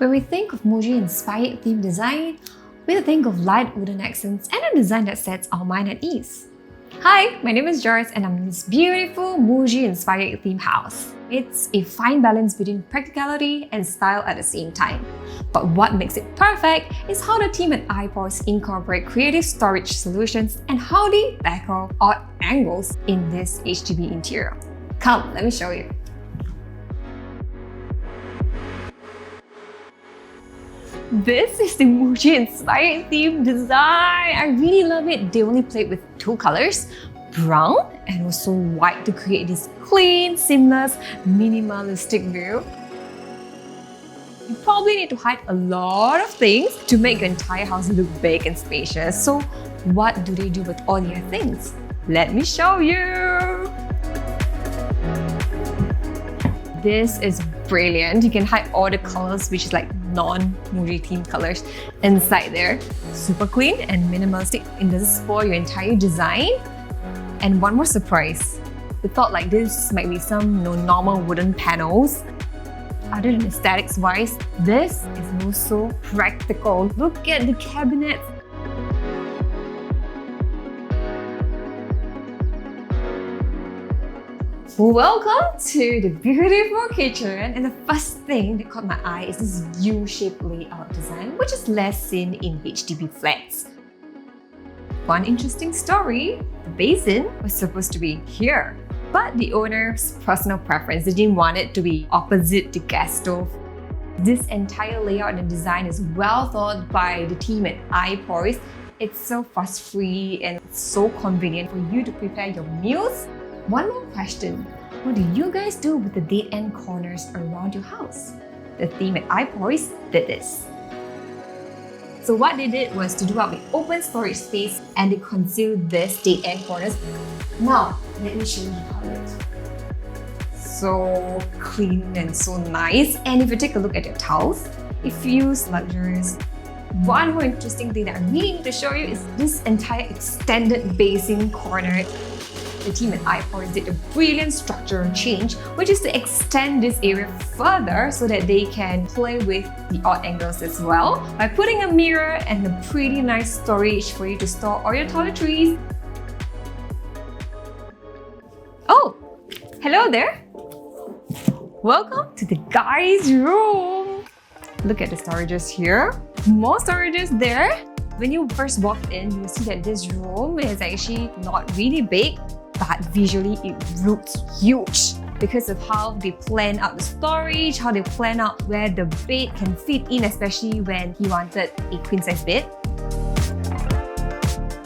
When we think of Muji-inspired theme design, we think of light wooden accents and a design that sets our mind at ease. Hi, my name is Joyce and I'm in this beautiful Muji-inspired theme house. It's a fine balance between practicality and style at the same time. But what makes it perfect is how the team at iPoise incorporate creative storage solutions and how they tackle odd angles in this HDB interior. Come, let me show you. This is the Muji-inspired theme design. I really love it. They only played with two colors, brown and also white, to create this clean, seamless, minimalistic view. You probably need to hide a lot of things to make your entire house look big and spacious. So what do they do with all their things? Let me show you. This is brilliant. You can hide all the colors, which is like non-Muji themed colors inside there. Super clean and minimalistic. It doesn't spoil your entire design. And one more surprise. We thought like this might be some normal wooden panels. Other than aesthetics wise, this is also practical. Look at the cabinets. Welcome to the beautiful kitchen, and the first thing that caught my eye is this U-shaped layout design, which is less seen in HDB flats. One interesting story, the basin was supposed to be here, but the owner's personal preference, they didn't want it to be opposite the gas stove. This entire layout and design is well thought by the team at iPoise. It's so fuss-free and it's so convenient for you to prepare your meals. One more question. What do you guys do with the dead-end corners around your house? The team at iPoise did this. So what they did was to do up an open storage space and they concealed these dead-end corners. Now, let me show you how it looks. So clean and so nice. And if you take a look at your tiles, it feels luxurious. One more interesting thing that I really need to show you is this entire extended basin corner. The team at iPoise did a brilliant structural change, which is to extend this area further so that they can play with the odd angles as well by putting a mirror and a pretty nice storage for you to store all your toiletries. Oh, hello there. Welcome to the guys' room. Look at the storages here. More storages there. When you first walked in, you will see that this room is actually not really big, but visually it looks huge because of how they plan out the storage, how they plan out where the bed can fit in, especially when he wanted a queen-size bed.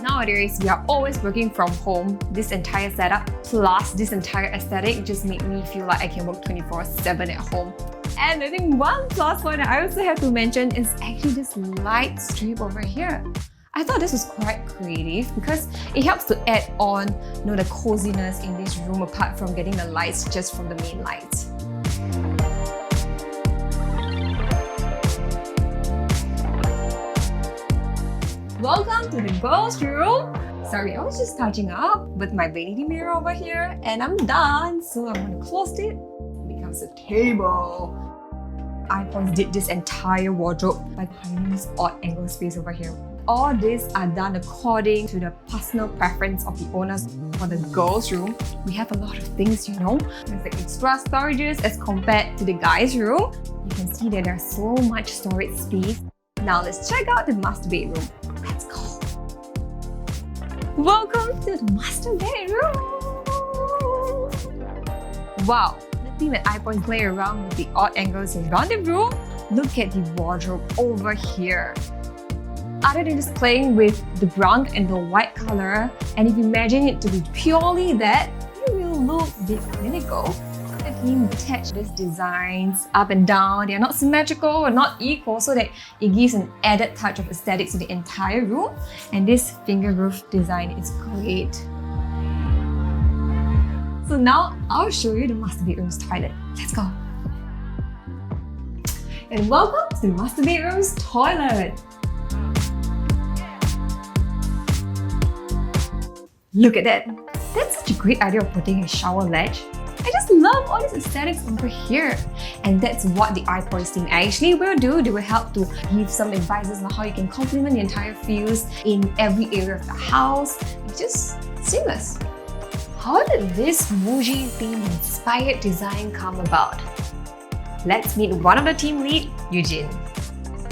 Nowadays, we are always working from home. This entire setup plus this entire aesthetic just made me feel like I can work 24/7 at home. And I think one plus point that I also have to mention is actually this light strip over here. I thought this was quite creative because it helps to add on the coziness in this room apart from getting the lights just from the main lights. Welcome to the girls' room. Sorry, I was just touching up with my vanity mirror over here and I'm done. So I'm going to close it. It becomes a table. iPoise did this entire wardrobe by creating this odd angle space over here. All these are done according to the personal preference of the owners. For the girls' room, we have a lot of things, There's like extra storages as compared to the guys' room. You can see that there's so much storage space. Now let's check out the master bedroom. Let's go. Welcome to the master bedroom. Wow. The team at iPoise play around with the odd angles around the room. Look at the wardrobe over here. Other than just playing with the brown and the white color, and if you imagine it to be purely that, it will look a bit clinical. The team attached these designs up and down. They are not symmetrical or not equal, so that it gives an added touch of aesthetics to the entire room. And this finger roof design is great. So now I'll show you the master bedroom's toilet. Let's go. And welcome to the master bedroom's toilet. Look at that! That's such a great idea of putting a shower ledge I just love all these aesthetics over here. And that's what the iPoise team actually will do. They will help to give some advices on how you can complement the entire feels in every area of the house. It's just seamless. How did this Muji theme inspired design come about? Let's meet one of the team lead, Eugene.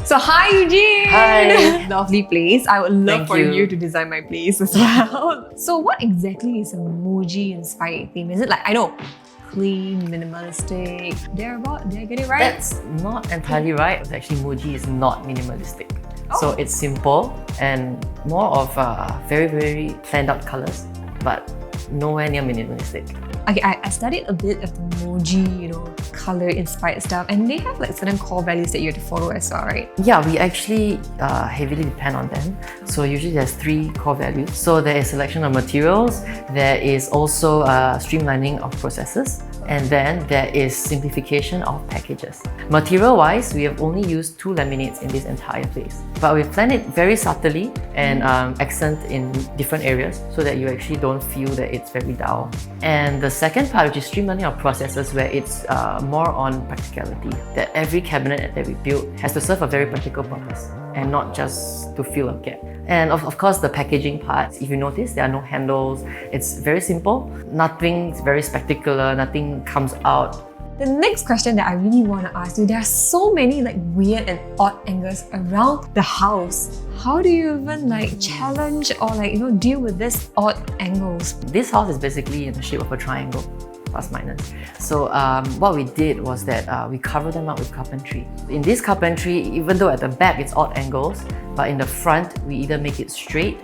So hi Eugene! Hi! Lovely place. I would love Thank for you. you to design my place as well. So what exactly is a Muji inspired theme? Is it like, I know, clean, minimalistic, thereabout? Did I get it right? That's not entirely right. Actually, Muji is not minimalistic. Oh. So it's simple and more of very, very planned out colors, but nowhere near minimalistic. Okay, I studied a bit of the Muji, color inspired stuff, and they have like certain core values that you have to follow as well, right? Yeah, we actually heavily depend on them. So usually there's 3 core values. So there is selection of materials, there is also streamlining of processes, and then there is simplification of packages. Material-wise, we have only used 2 laminates in this entire place. But we've planned it very subtly and accent in different areas so that you actually don't feel that it's very dull. And the second part, which is streamlining of processes, where it's more on practicality. That every cabinet that we build has to serve a very practical purpose and not just to fill a gap. And of course, the packaging part, if you notice, there are no handles. It's very simple. Nothing's very spectacular. Nothing comes out. The next question that I really want to ask you, there are so many like weird and odd angles around the house. How do you even challenge or deal with these odd angles? This house is basically in the shape of a triangle, plus minus. So what we did was that we covered them up with carpentry. In this carpentry, even though at the back it's odd angles, but in the front we either make it straight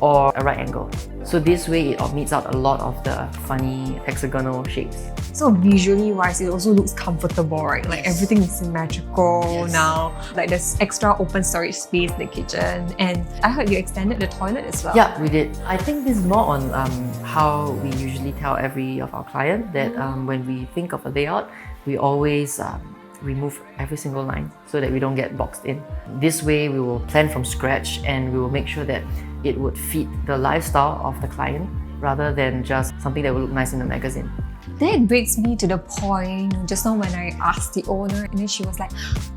or a right angle. So this way it meets out a lot of the funny hexagonal shapes. So visually wise, it also looks comfortable, right? Like everything is symmetrical now. Like there's extra open storage space in the kitchen. And I heard you extended the toilet as well. Yeah, we did. I think this is more on how we usually tell every of our client that when we think of a layout, we always remove every single line so that we don't get boxed in. This way we will plan from scratch and we will make sure that it would fit the lifestyle of the client rather than just something that will look nice in the magazine. That brings me to the point just now when I asked the owner, and then she was like,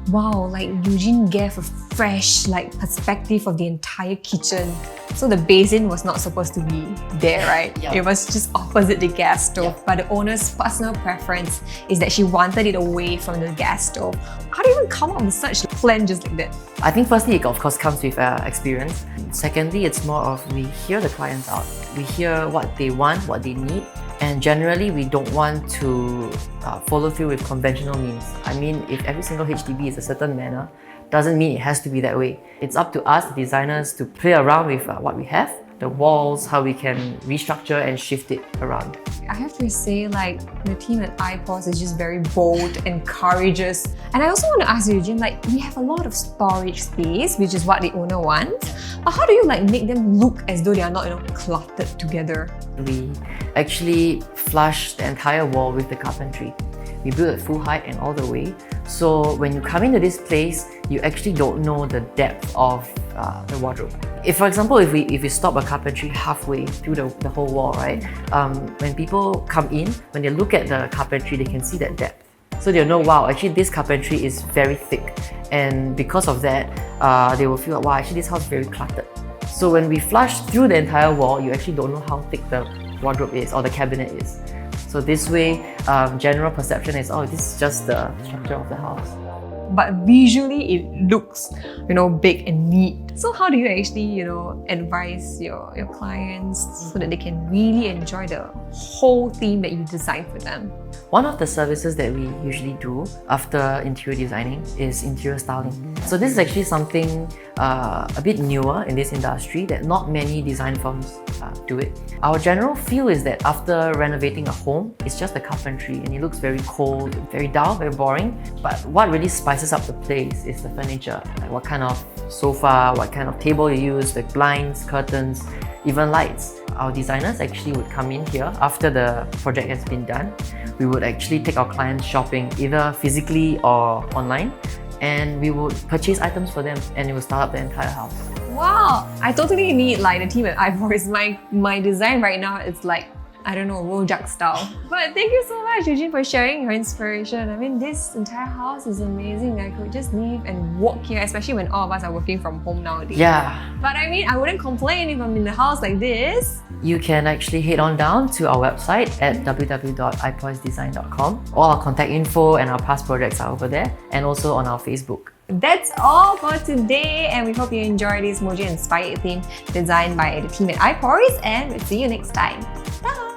wow, Eugene gave a fresh perspective of the entire kitchen. So the basin was not supposed to be there, right? Yeah. It was just opposite the gas stove. Yeah. But the owner's personal preference is that she wanted it away from the gas stove. How do you even come up with such a plan just like that? I think firstly, it of course comes with experience. Secondly, it's more of we hear the clients out. We hear what they want, what they need. And generally, we don't want to follow through with conventional means. I mean, if every single HDB is a certain manner, doesn't mean it has to be that way. It's up to us, the designers, to play around with what we have, the walls, how we can restructure and shift it around. I have to say, the team at iPoise is just very bold and courageous. And I also want to ask you, Eugene, we have a lot of storage space, which is what the owner wants. But how do you make them look as though they are not, cluttered together? We actually flushed the entire wall with the carpentry. We built at full height and all the way. So when you come into this place, you actually don't know the depth of the wardrobe. If, for example, if we stop a carpentry halfway through the whole wall, right? When people come in, when they look at the carpentry, they can see that depth. So they'll know, wow, actually this carpentry is very thick. And because of that, they will feel like, wow, actually this house is very cluttered. So when we flush through the entire wall, you actually don't know how thick the wardrobe is or the cabinet is. So this way, general perception is, oh, this is just the structure of the house. But visually it looks, big and neat. So how do you actually, advise your clients so that they can really enjoy the whole theme that you designed for them? One of the services that we usually do after interior designing is interior styling. So this is actually something a bit newer in this industry that not many design firms do it. Our general feel is that after renovating a home, it's just the carpentry and it looks very cold, very dull, very boring. But what really spices up the place is the furniture. Like what kind of sofa, what kind of table you use, the blinds, curtains, even lights. Our designers actually would come in here after the project has been done. We would actually take our clients shopping either physically or online, and we would purchase items for them and it would start up the entire house. Wow, I totally need the team at iPoise. My design right now is I don't know, Rojak style. But thank you so much, Eugene, for sharing your inspiration. I mean, this entire house is amazing. I could just leave and walk here, especially when all of us are working from home nowadays. Yeah. But I mean, I wouldn't complain if I'm in the house like this. You can actually head on down to our website at www.ipoisedesign.com. All our contact info and our past projects are over there, and also on our Facebook. That's all for today, and we hope you enjoyed this Muji inspired theme designed by the team at iPoise, and we'll see you next time. Bye!